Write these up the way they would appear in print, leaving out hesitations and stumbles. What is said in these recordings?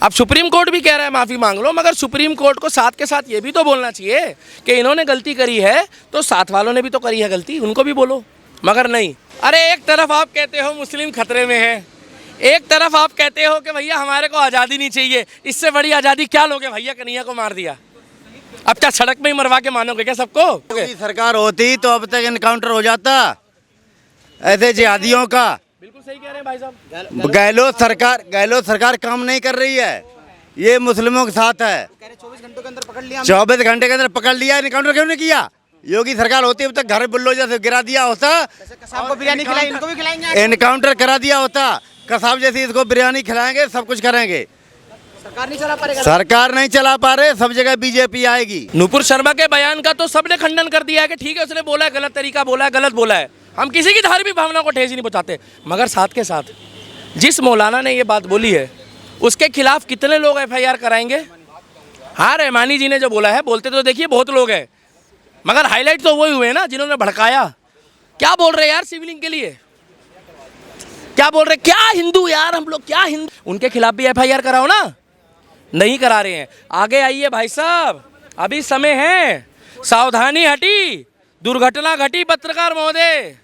अब supreme court भी कह रहा है माफ़ी मांग लो, मगर सुप्रीम कोर्ट को साथ के साथ ये भी तो बोलना चाहिए कि इन्होंने गलती करी है तो साथ वालों ने भी तो करी है गलती, उनको भी बोलो। मगर नहीं, अरे एक तरफ आप कहते हो मुस्लिम खतरे में है, एक तरफ आप कहते हो कि भैया हमारे को आज़ादी नहीं चाहिए, इससे बड़ी आज़ादी क्या लोगे भैया, कन्हैया को मार दिया, अब क्या सड़क में ही मरवा के मानोगे क्या सबको? सरकार होती तो अब तक इनकाउंटर हो जाता ऐसे जिहादियों का। बिल्कुल सही कह रहे हैं भाई साहब। गहलोत सरकार काम नहीं कर रही है, ये मुस्लिमों के साथ है। 24 घंटों के अंदर पकड़ लिया, 24 घंटे के अंदर पकड़ लिया, इनकाउंटर क्यों नहीं किया? योगी सरकार होती अब तक घर बुल्डोजर से गिरा दिया होता, कसाब को बिरयानी खिलाई, इनको भी खिलाएंगे, इनकाउंटर करा दिया होता। कसाब जैसी इसको बिरयानी खिलाएंगे, सब कुछ करेंगे। सरकार नहीं चला पा रही, सरकार नहीं चला पा रहे, सब जगह बीजेपी आएगी। नूपुर शर्मा के बयान का तो सबने खंडन कर दिया है कि ठीक है उसने बोला है, गलत तरीका बोला है, गलत बोला है, हम किसी की धार्मिक भावना को ठेस ही नहीं पहुंचाते। मगर साथ के साथ जिस मौलाना ने ये बात बोली है उसके खिलाफ कितने लोग FIR कराएंगे? हाँ, रहमानी जी ने जो बोला है, बोलते तो देखिए बहुत लोग हैं, मगर हाईलाइट तो वही हुए ना जिन्होंने भड़काया। क्या बोल रहे यार सिविलिंग के लिए, क्या बोल रहे, क्या हिंदू यार हम लोग, क्या हिंदू, उनके खिलाफ भी FIR कराओ ना, नहीं करा रहे हैं। आगे आइए भाई साहब, अभी समय है, सावधानी हटी दुर्घटना घटी, पत्रकार महोदय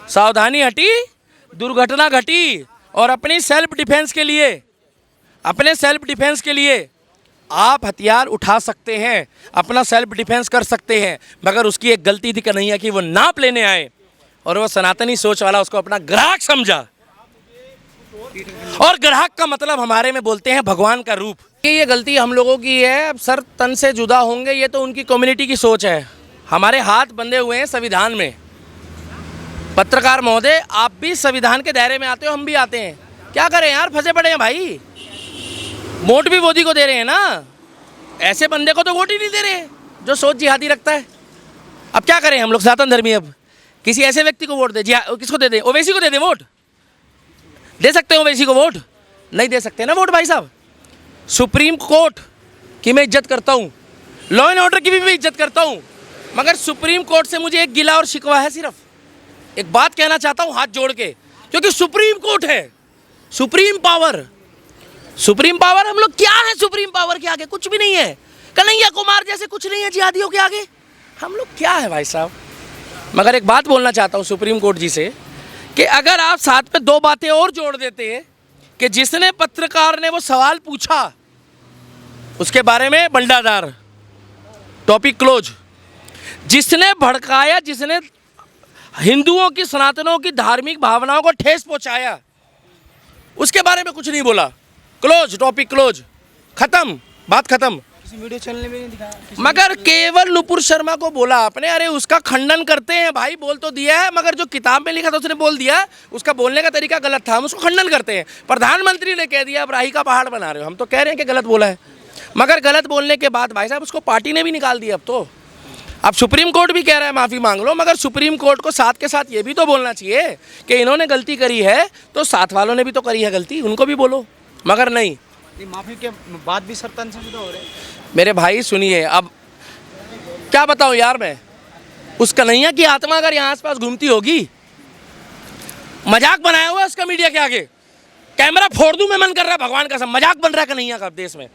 सावधानी हटी दुर्घटना घटी। और अपनी सेल्फ डिफेंस के लिए, अपने सेल्फ डिफेंस के लिए आप हथियार उठा सकते हैं, अपना सेल्फ डिफेंस कर सकते हैं, मगर उसकी एक गलती थी कन्हैया की, वो नाप लेने आए और वो सनातनी सोच वाला उसको अपना ग्राहक समझा, और ग्राहक का मतलब हमारे में बोलते हैं भगवान का रूप। ये गलती हम लोगों की है, अब सर तन से जुदा होंगे, ये तो उनकी कम्युनिटी की सोच है। हमारे हाथ बंधे हुए हैं संविधान में। पत्रकार महोदय, आप भी संविधान के दायरे में आते हो, हम भी आते हैं, क्या करें यार, फंसे पड़े हैं भाई। वोट भी मोदी को दे रहे हैं ना, ऐसे बंदे को तो वोट ही नहीं दे रहे जो सोच जिहादी रखता है। अब क्या करें हम लोग सनातन धर्मी, अब किसी ऐसे व्यक्ति को वोट दे, किसको दे दें, ओवैसी को दे दें वोट? दे सकते हो ओवैसी को वोट? नहीं दे सकते ना वोट भाई साहब। सुप्रीम कोर्ट की मैं इज्जत करता हूँ, लॉ एंड ऑर्डर की भी मैं इज्जत करता हूँ, मगर सुप्रीम कोर्ट से मुझे एक गिला और शिकवा है, सिर्फ एक बात कहना चाहता हूँ हाथ जोड़ के, क्योंकि सुप्रीम कोर्ट है, सुप्रीम पावर हम लोग क्या है सुप्रीम पावर के आगे? कुछ भी नहीं है। कन्हैया कुमार जैसे कुछ नहीं है जिहादियों के आगे, हम लोग क्या है भाई साहब। मगर एक बात बोलना चाहता हूँ सुप्रीम कोर्ट जी से कि अगर आप साथ में दो बातें और जोड़ देते हैं कि जिसने पत्रकार ने वो सवाल पूछा उसके बारे में बंडादार, टॉपिक क्लोज, जिसने भड़काया, जिसने हिंदुओं की, सनातनों की धार्मिक भावनाओं को ठेस पहुंचाया, उसके बारे में कुछ नहीं बोला, क्लोज, टॉपिक क्लोज, खत्म, बात खत्म। किसी वीडियो चैनल में नहीं दिखाया, मगर केवल नुपुर शर्मा को बोला आपने, अरे उसका खंडन करते हैं भाई, बोल तो दिया है, मगर जो किताब में लिखा था उसने बोल दिया, उसका बोलने का तरीका गलत था, हम उसको खंडन करते हैं। प्रधानमंत्री ने कह दिया अब राही का पहाड़ बना रहे हो, हम तो कह रहे हैं कि गलत बोला है, मगर गलत बोलने के बाद भाई साहब उसको पार्टी ने भी निकाल दिया। अब सुप्रीम कोर्ट भी कह रहा है माफ़ी मांग लो, मगर सुप्रीम कोर्ट को साथ के साथ ये भी तो बोलना चाहिए कि इन्होंने गलती करी है तो साथ वालों ने भी तो करी है गलती, उनको भी बोलो। मगर नहीं, माफी के बाद भी सर तन से जुदा हो रहे। मेरे भाई सुनिए, अब क्या बताऊं यार मैं, उस कन्हैया की आत्मा अगर यहाँ आस पास घूमती होगी, मजाक बनाया हुआ है उसका मीडिया के आगे, कैमरा फोड़ दूं मैं, मन कर रहा है भगवान का सब, मजाक बन रहा है कन्हैया का देश में।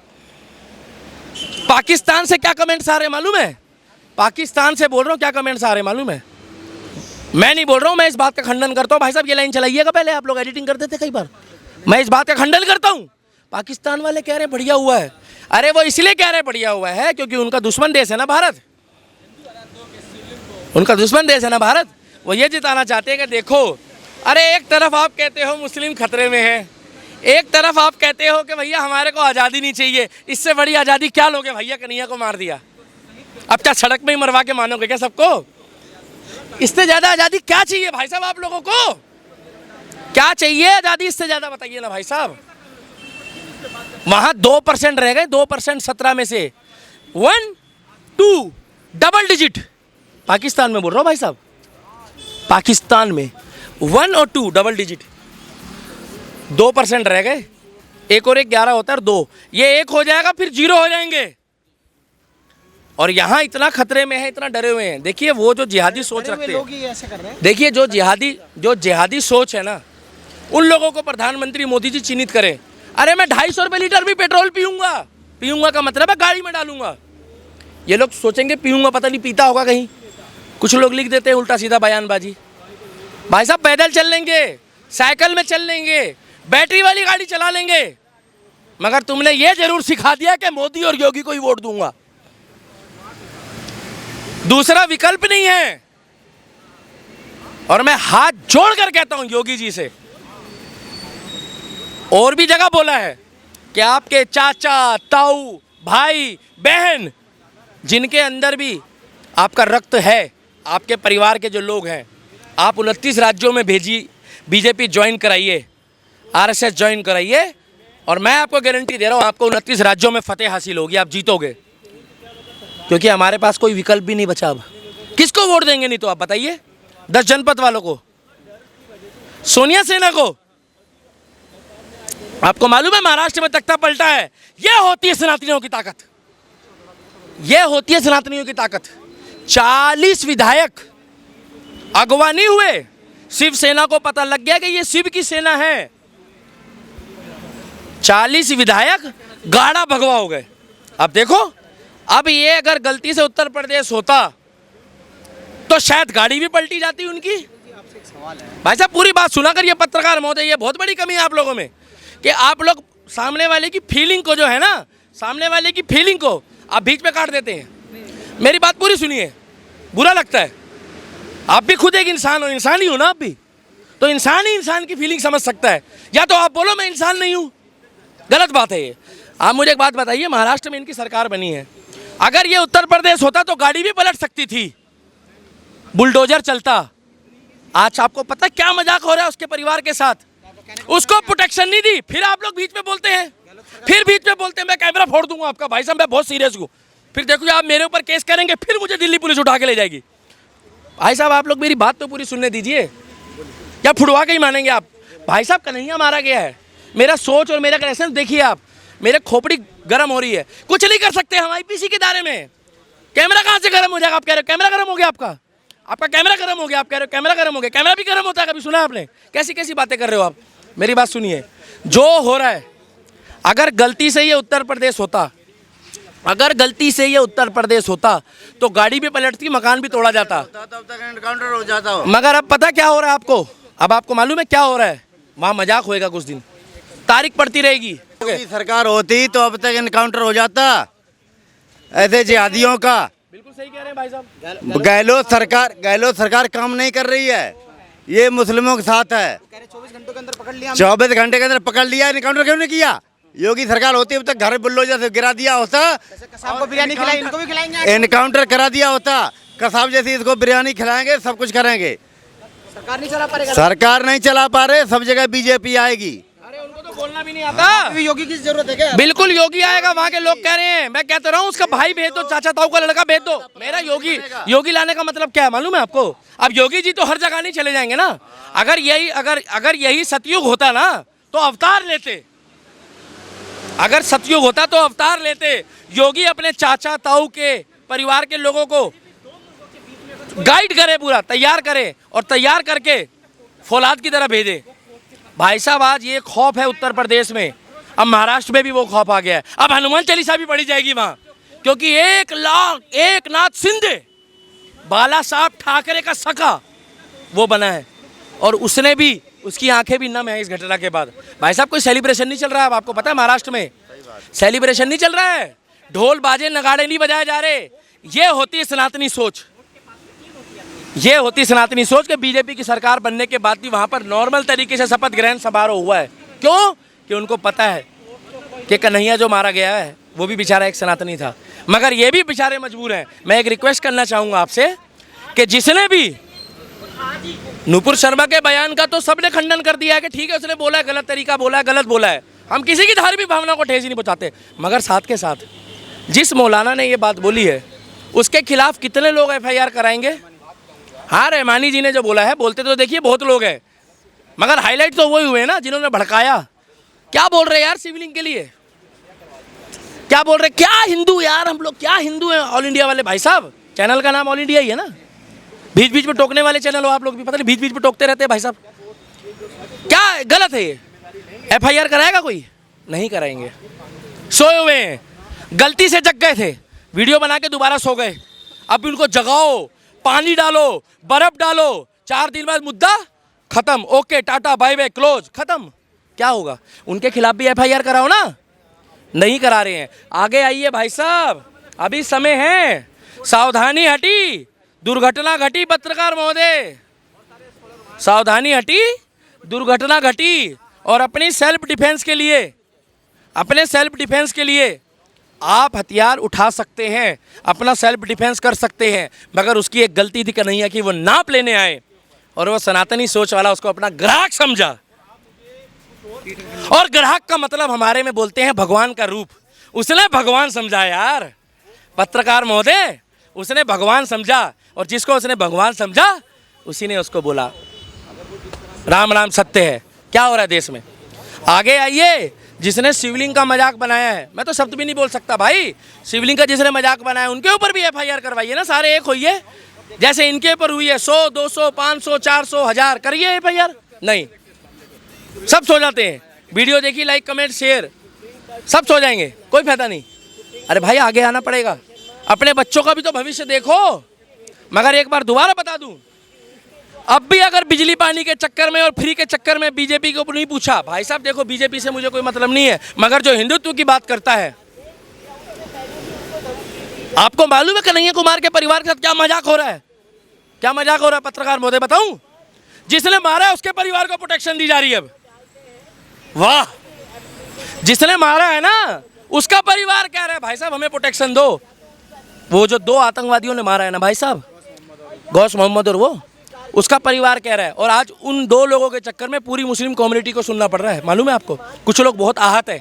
पाकिस्तान से क्या कमेंट्स आ रहे मालूम है, पाकिस्तान से बोल रहा हूँ क्या कमेंट्स आ रहे मालूम है, मैं नहीं बोल रहा हूँ, मैं इस बात का खंडन करता हूँ। भाई साहब ये लाइन चलाइएगा, पहले आप लोग एडिटिंग करते थे कई बार, मैं इस बात का खंडन करता हूँ। पाकिस्तान वाले कह रहे हैं बढ़िया हुआ है, अरे वो इसलिए कह रहे हैं बढ़िया हुआ है क्योंकि उनका दुश्मन देश है ना भारत, उनका दुश्मन देश है ना भारत, वो ये जिताना चाहते हैं कि देखो, अरे एक तरफ आप कहते हो मुस्लिम खतरे में है, एक तरफ आप कहते हो कि भैया हमारे को आज़ादी नहीं चाहिए, इससे बड़ी आज़ादी क्या लोगे भैया, कन्हैया को मार दिया, अब क्या सड़क में ही मरवा के मानोगे क्या सबको? इससे ज़्यादा आज़ादी क्या चाहिए भाई साहब आप लोगों को? क्या चाहिए आज़ादी इससे ज़्यादा, बताइए ना भाई साहब। वहाँ 2% रह गए, 2% 17 में से 1, 2 डबल डिजिट, पाकिस्तान में बोल रहा हूँ भाई साहब, पाकिस्तान में 1 और 2 डबल डिजिट, 2% रह गए, एक और एक 11 होता है, 2 ये 1 हो जाएगा फिर 0 हो जाएंगे, और यहाँ इतना खतरे में है, इतना डरे हुए हैं। देखिए वो जो जिहादी सोच रखते लोग ही ऐसे कर रहे हैं, देखिए जो जिहादी सोच है ना, उन लोगों को प्रधानमंत्री मोदी जी चिन्हित करें, अरे मैं 250 रुपये लीटर भी पेट्रोल पीऊंगा का मतलब है गाड़ी में डालूंगा। ये लोग सोचेंगे पीऊंगा, पता नहीं पीता होगा कहीं। कुछ लोग लिख देते हैं उल्टा सीधा बयानबाजी। भाई साहब पैदल चल लेंगे, साइकिल में चल लेंगे, बैटरी वाली गाड़ी चला लेंगे, मगर तुमने ये जरूर सिखा दिया कि मोदी और योगी को ही वोट दूंगा। दूसरा विकल्प नहीं है। और मैं हाथ जोड़कर कहता हूं योगी जी से, और भी जगह बोला है कि आपके चाचा, ताऊ, भाई, बहन, जिनके अंदर भी आपका रक्त है, आपके परिवार के जो लोग हैं, आप 29 राज्यों में भेजिए, बीजेपी ज्वाइन कराइए, आरएसएस ज्वाइन कराइए, और मैं आपको गारंटी दे रहा हूं आपको 29 राज्यों में फतेह हासिल होगी, आप जीतोगे। क्योंकि हमारे पास कोई विकल्प भी नहीं बचा अब। किसको वोट देंगे नहीं तो आप बताइए? 10 जनपद वालों को, सोनिया सेना को। आपको मालूम है महाराष्ट्र में तख्ता पलटा है। यह होती है सनातनियों की ताकत, यह होती है सनातनियों की ताकत। 40 विधायक अगवा नहीं हुए, शिवसेना को पता लग गया कि ये शिव की सेना है। 40 विधायक गाड़ा भगवा हो गए। अब देखो, अब ये अगर गलती से उत्तर प्रदेश होता तो शायद गाड़ी भी पलटी जाती उनकी। भाई साहब पूरी बात सुना कर, ये पत्रकार महोदय, ये बहुत बड़ी कमी है आप लोगों में कि आप लोग सामने वाले की फीलिंग को जो है ना, सामने वाले की फीलिंग को आप बीच में काट देते हैं। मेरी बात पूरी सुनिए, बुरा लगता है। आप भी खुद एक इंसान हो, इंसान ही हो ना आप भी, तो इंसान ही इंसान की फीलिंग समझ सकता है। या तो आप बोलो मैं इंसान नहीं हूं, गलत बात है ये। आप मुझे एक बात बताइए, महाराष्ट्र में इनकी सरकार बनी है, अगर ये उत्तर प्रदेश होता तो गाड़ी भी पलट सकती थी, बुलडोजर चलता। आज आपको पता क्या मजाक हो रहा है उसके परिवार के साथ, उसको प्रोटेक्शन नहीं दी, फिर आप लोग बीच में बोलते हैं, फिर बीच में बोलते हैं मैं कैमरा फोड़ दूंगा आपका। भाई साहब मैं बहुत सीरियस हूँ, फिर देखो आप मेरे ऊपर केस करेंगे, फिर मुझे दिल्ली पुलिस उठा के ले जाएगी। भाई साहब आप लोग मेरी बात तो पूरी सुनने दीजिए, या फुड़वा के ही मानेंगे आप? भाई साहब कन्हैया मारा गया है, मेरा सोच और मेरा कनेक्शन देखिए आप, मेरे खोपड़ी गर्म हो रही है, कुछ नहीं कर सकते हम आईपीसी के दायरे में। कैमरा कहाँ से गर्म हो जाएगा? आप कह रहे हो कैमरा गर्म हो गया आपका, आपका कैमरा गर्म हो गया, आप कह रहे हो कैमरा गर्म हो गया। कैमरा भी गर्म होता है, कभी सुना आपने? कैसी कैसी बातें कर रहे हो आप? मेरी बात सुनिए, जो हो रहा है, अगर गलती से ये उत्तर प्रदेश होता, अगर गलती से ये उत्तर प्रदेश होता तो गाड़ी भी पलटती, मकान भी तोड़ा जाता, तब तक एनकाउंटर हो जाता। मगर अब पता क्या हो रहा है आपको? अब आपको मालूम है क्या हो रहा है? वहाँ मजाक होएगा कुछ दिन, तारीख पड़ती रहेगी। योगी सरकार होती तो अब तक एनकाउंटर हो जाता ऐसे जिहादियों का। बिल्कुल सही कह रहे हैं भाई साहब। गहलोत सरकार काम नहीं कर रही है, ये मुस्लिमों के साथ है। 24 घंटों के अंदर पकड़ लिया, 24 घंटे के अंदर पकड़ लिया, एनकाउंटर क्यों नहीं किया? योगी सरकार होती अब तक घर बुल्डोजर से गिरा दिया होता, कसाब को बिरयानी खिलाई, इनको भी खिलाएंगे। एनकाउंटर करा दिया होता। कसाब जैसी इसको बिरयानी खिलाएंगे, सब कुछ करेंगे। सरकार नहीं चला पाएगा, सरकार नहीं चला पा रहे, सब जगह बीजेपी आएगी। अरे उनको तो बोलना भी नहीं आता। योगी की जरूरत है क्या? बिल्कुल योगी आएगा, वहाँ के लोग कह रहे हैं। मैं कहता रहा हूँ उसका भाई भेज दो, चाचा ताऊ का लड़का भेज दो। मेरा योगी लाने का मतलब क्या है मालूम है आपको? अब योगी जी तो हर जगह नहीं चले जाएंगे ना। अगर यही सतयुग होता ना तो अवतार लेते, अगर सतयुग होता तो अवतार लेते। योगी अपने चाचा ताऊ के परिवार के लोगों को गाइड करे, पूरा तैयार करे, और तैयार करके फौलाद की तरह भेजे। भाई साहब आज ये खौफ है उत्तर प्रदेश में, अब महाराष्ट्र में भी वो खौफ आ गया है। अब हनुमान चालीसा भी पढ़ी जाएगी वहाँ, क्योंकि एक नाथ शिंदे बाला साहब ठाकरे का सखा वो बना है, और उसने भी, उसकी आंखें भी नम है इस घटना के बाद। भाई साहब कोई सेलिब्रेशन नहीं चल रहा है, अब आपको पता है महाराष्ट्र में सेलिब्रेशन नहीं चल रहा है, ढोल बाजे नगाड़े नहीं बजाए जा रहे। ये होती है सनातनी सोच, ये होती सनातनी सोच कि बीजेपी की सरकार बनने के बाद भी वहाँ पर नॉर्मल तरीके से शपथ ग्रहण समारोह हुआ है। क्यों? कि उनको पता है कि कन्हैया जो मारा गया है वो भी बेचारा एक सनातनी था, मगर ये भी बेचारे मजबूर हैं। मैं एक रिक्वेस्ट करना चाहूँगा आपसे कि जिसने भी नुपुर शर्मा के बयान का तो सबने खंडन कर दिया है कि ठीक है उसने बोला है, गलत तरीका बोला है, गलत बोला है, हम किसी की धार्मिक भावना को ठेस ही नहीं पहुँचाते, मगर साथ के साथ जिस मौलाना ने ये बात बोली है उसके खिलाफ कितने लोग FIR कराएंगे? हाँ रहमानी जी ने जो बोला है, बोलते तो देखिए बहुत लोग हैं, मगर हाईलाइट तो वही हुए ना जिन्होंने भड़काया। क्या बोल रहे हैं यार सिविलिंग के लिए? क्या बोल रहे, क्या हिंदू यार, हम लोग क्या हिंदू हैं ऑल इंडिया वाले? भाई साहब चैनल का नाम ऑल इंडिया ही है ना, बीच बीच में टोकने वाले चैनल हो आप लोग भी, पता नहीं बीच बीच में टोकते रहते हैं। भाई साहब क्या गलत है ये? FIR कराएगा कोई? नहीं कराएंगे। सोए हुए हैं, गलती से जग गए थे, वीडियो बना के दोबारा सो गए। अब उनको जगाओ, पानी डालो, बर्फ डालो, 4 दिन बाद मुद्दा खत्म, okay tata bye bye close, खत्म। क्या होगा? उनके खिलाफ भी एफआईआर कराओ ना, नहीं करा रहे हैं। आगे आइए भाई साहब, अभी समय है, सावधानी हटी, दुर्घटना घटी पत्रकार महोदय, सावधानी हटी, दुर्घटना घटी। और अपनी सेल्फ डिफेंस के लिए, अपने सेल्फ डिफेंस के लिए आप हथियार उठा सकते हैं, अपना सेल्फ डिफेंस कर सकते हैं, मगर उसकी एक गलती थी कन्हैया की, वो नाप लेने आए और वो सनातनी सोच वाला उसको अपना ग्राहक समझा। और ग्राहक का मतलब हमारे में बोलते हैं भगवान का रूप। उसने भगवान समझा यार, पत्रकार महोदय, उसने भगवान समझा। और जिसको उसने भगवान समझा उसी ने उसको बोला राम राम सत्य है। क्या हो रहा है देश में? आगे आइए, जिसने शिवलिंग का मजाक बनाया है, मैं तो शब्द भी नहीं बोल सकता भाई, शिवलिंग का जिसने मजाक बनाया उनके ऊपर भी एफआईआर करवाइए ना, सारे एक होइए, जैसे इनके ऊपर हुई है 100, 200, 500, 400, 1000 करिए एफआईआर। नहीं, सब सो जाते हैं, वीडियो देखिए, लाइक कमेंट शेयर, सब सो जाएंगे, कोई फायदा नहीं। अरे भाई आगे आना पड़ेगा, अपने बच्चों का भी तो भविष्य देखो। मगर एक बार दोबारा बता दूं, अब भी अगर बिजली पानी के चक्कर में और फ्री के चक्कर में बीजेपी को नहीं पूछा, भाई साहब देखो बीजेपी से मुझे कोई मतलब नहीं है, मगर जो हिंदुत्व की बात करता है, आपको मालूम है कन्हैया कुमार के परिवार के साथ क्या मजाक हो रहा है? क्या मजाक हो रहा है पत्रकार महोदय, बताऊं? जिसने मारा है उसके परिवार को प्रोटेक्शन दी जा रही है अब। वाह, जिसने मारा है ना उसका परिवार कह रहा है भाई साहब हमें प्रोटेक्शन दो। वो जो 2 आतंकवादियों ने मारा है ना भाई साहब, गौस मोहम्मद और वो, उसका परिवार कह रहा है। और आज उन 2 लोगों के चक्कर में पूरी मुस्लिम कम्युनिटी को सुनना पड़ रहा है, मालूम है आपको? कुछ लोग बहुत आहत है।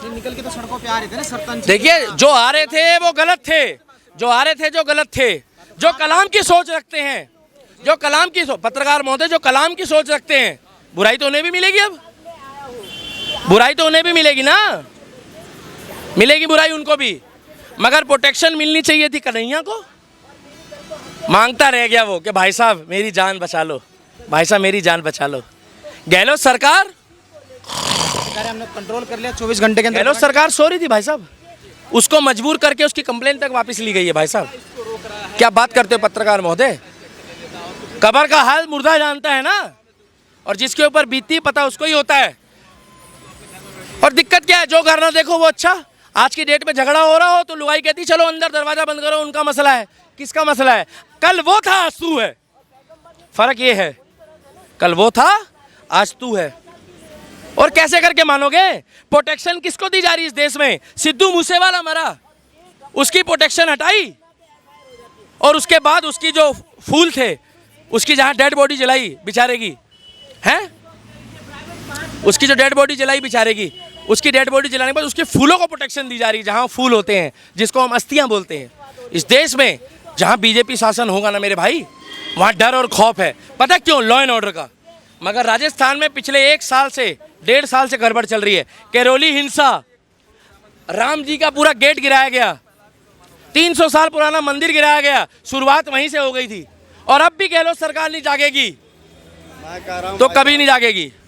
निकल के तो सड़कों पे आ रहे थे ना सरपंच। देखिए, जो आ रहे थे वो गलत थे, जो आ रहे थे जो गलत थे, जो कलाम की सोच रखते हैं, जो कलाम की पत्रकार महोदय जो कलाम की सोच रखते हैं, बुराई तो उन्हें भी मिलेगी। अब बुराई तो उन्हें भी मिलेगी ना, मिलेगी बुराई उनको भी, मगर प्रोटेक्शन मिलनी चाहिए थी कन्हैया को। मांगता रह गया वो कि भाई साहब मेरी जान बचा लो, भाई साहब मेरी जान बचा लो। गहलोत सरकार, हमने कंट्रोल कर लिया 24 घंटे के अंदर। गहलोत सरकार सो रही थी भाई साहब, उसको मजबूर करके उसकी कंप्लेंट तक वापस ली गई है। भाई साहब क्या बात करते हो पत्रकार महोदय? कब्र का हाल मुर्दा जानता है ना, और जिसके ऊपर बीतती पता उसको ही होता है। और दिक्कत क्या है, जो घर ना देखो वो अच्छा। आज की डेट में झगड़ा हो रहा हो तो लुगाई कहती चलो अंदर दरवाजा बंद करो, उनका मसला है। किसका मसला है? कल वो था आज तू है, फर्क ये है, कल वो था आज तू है। और कैसे करके मानोगे? प्रोटेक्शन किसको दी जा रही है इस देश में? सिद्धू मूसेवाला मरा, उसकी प्रोटेक्शन हटाई, और उसके बाद उसकी जो फूल थे, उसकी जहां डेड बॉडी जलाई बेचारेगी, हैं, उसकी जो डेड बॉडी जलाई बेचारेगी, उसकी डेड बॉडी जलाने के बाद उसके फूलों को प्रोटेक्शन दी जा रही है, जहां फूल होते हैं, जिसको हम अस्थियां बोलते हैं। इस देश में जहां बीजेपी शासन होगा ना मेरे भाई, वहां डर और खौफ है। पता क्यों? लॉ एंड ऑर्डर का। मगर राजस्थान में पिछले 1 साल से 1.5 साल से गड़बड़ चल रही है। कैरोली हिंसा, राम जी का पूरा गेट गिराया गया, 300 साल पुराना मंदिर गिराया गया, शुरुआत वहीं से हो गई थी। और अब भी गहलोत सरकार नहीं जागेगी तो कभी नहीं जागेगी।